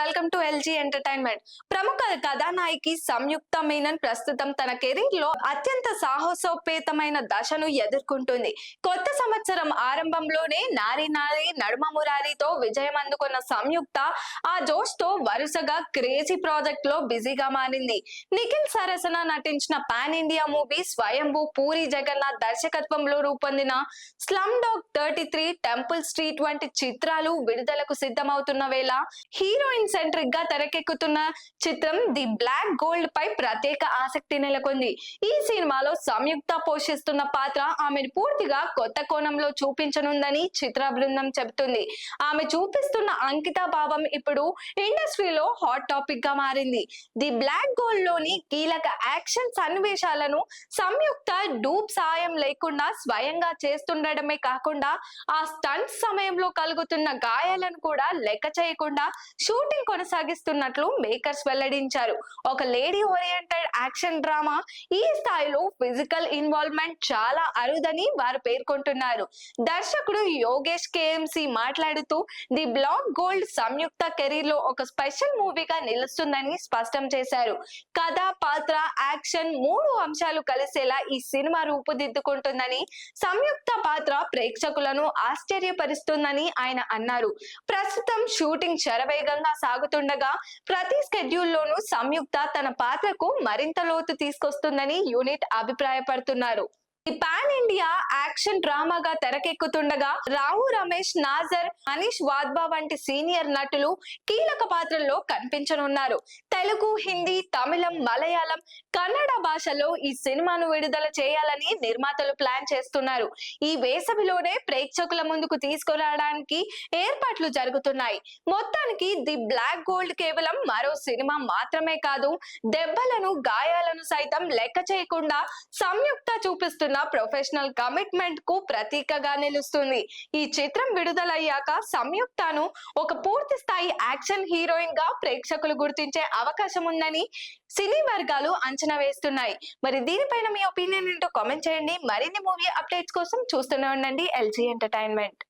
Welcome to LG entertainment. ప్రముఖ కథానాయకి సంయుక్త మీనన్ ప్రస్తుతం తన కెరీర్ లో అత్యంత సాహసోపేతమైన దశను ఎదుర్కొంటుంది. కొత్త సంవత్సరం ఆరంభంలోనే నారి నారి నడుమ మురారితో విజయం అందుకున్న సంయుక్త ఆ జోష్ తో వరుసగా క్రేజీ ప్రాజెక్ట్ లో బిజీగా మారింది. నిఖిల్ సరసన నటించిన పాన్ ఇండియా మూవీ స్వయంభూ పూరి జగన్నాథ్ దర్శకత్వంలో రూపొందిన స్లమ్ డాగ్ 33, టెంపుల్ స్ట్రీట్ వంటి చిత్రాలు విడుదలకు సిద్ధమవుతున్న వేళ హీరోయిన్ సెంట్రిక్ గా తెరకెక్కుతున్న చిత్రం ది బ్లాక్ గోల్డ్ పై ప్రత్యేక ఆసక్తి నెలకొంది. ఈ సినిమాలో సంయుక్త పోషిస్తున్న పాత్ర ఆమెను పూర్తిగా కొత్త కోణంలో చూపించనుందని చిత్ర బృందం చెబుతుంది. ఆమె చూపిస్తున్న అంకిత భావం ఇప్పుడు ఇండస్ట్రీలో హాట్ టాపిక్ గా మారింది. ది బ్లాక్ గోల్డ్ లోని కీలక యాక్షన్ సన్నివేశాలను సంయుక్త డూప్ సాయం లేకుండా స్వయంగా చేస్తుండడమే కాకుండా ఆ స్టంట్ సమయంలో కలుగుతున్న గాయాలను కూడా లెక్క చేయకుండా షూటింగ్ కొనసాగిస్తున్నట్లు మేకర్స్ వెల్లడించారు. ఒక లేడీ ఓరియంటెడ్ యాక్షన్ డ్రామా ఈ స్థాయిలో ఫిజికల్ ఇన్వాల్వ్మెంట్ చాలా అరుదని వారు పేర్కొంటున్నారు. దర్శకుడు యోగేష్ కేఎంసి మాట్లాడుతూ the black gold Samyuktha career లో ఒక స్పెషల్ మూవీగా నిలుస్తుందని స్పష్టం చేశారు. కథ, పాత్ర, యాక్షన్ మూడు అంశాలు కలిసేలా ఈ సినిమా రూపుదిద్దుకుంటుందని, సంయుక్త పాత్ర ప్రేక్షకులను ఆశ్చర్యపరుస్తుందని ఆయన అన్నారు. ప్రస్తుతం షూటింగ్ శరవేగంగా సాగుతుండగా ప్రతి స్కెడ్యూల్లోనూ సంయుక్త తన పాత్రకు మరింత లోతు తీసుకొస్తుందని యూనిట్ అభిప్రాయపడుతున్నారు. ఈ pan India action డ్రామాగా తెరకెక్కుతుండగా Rao Ramesh, Nazar, Manish Wadhwa వంటి సీనియర్ నటులు కీలక పాత్రల్లో కనిపించనున్నారు. తెలుగు, హిందీ, తమిళం, మలయాళం, కన్నడ భాషలో ఈ సినిమాను విడుదల చేయాలని నిర్మాతలు ప్లాన్ చేస్తున్నారు. ఈ వేసవిలోనే ప్రేక్షకుల ముందుకు తీసుకురావడానికి ఏర్పాట్లు జరుగుతున్నాయి. మొత్తానికి ది బ్లాక్ గోల్డ్ కేవలం మరో సినిమా మాత్రమే కాదు, దెబ్బలను, గాయాలను సైతం లెక్క చేయకుండా సంయుక్త చూపిస్తున్న ప్రొఫెషనల్ కమిట్మెంట్ కు ప్రతీకగా నిలుస్తుంది. ఈ చిత్రం విడుదలయ్యాక సంయుక్తను ఒక పూర్తి స్థాయి యాక్షన్ హీరోయిన్ గా ప్రేక్షకులు గుర్తించే అవకాశం ఉందని సినీ వర్గాలు అంచనా వేస్తున్నాయి. మరి దీనిపైన మీ ఒపీనియన్ ఏంటో కామెంట్ చేయండి. మరిన్ని మూవీ అప్డేట్స్ కోసం చూస్తూనే ఉండండి ఎల్జీ ఎంటర్టైన్మెంట్.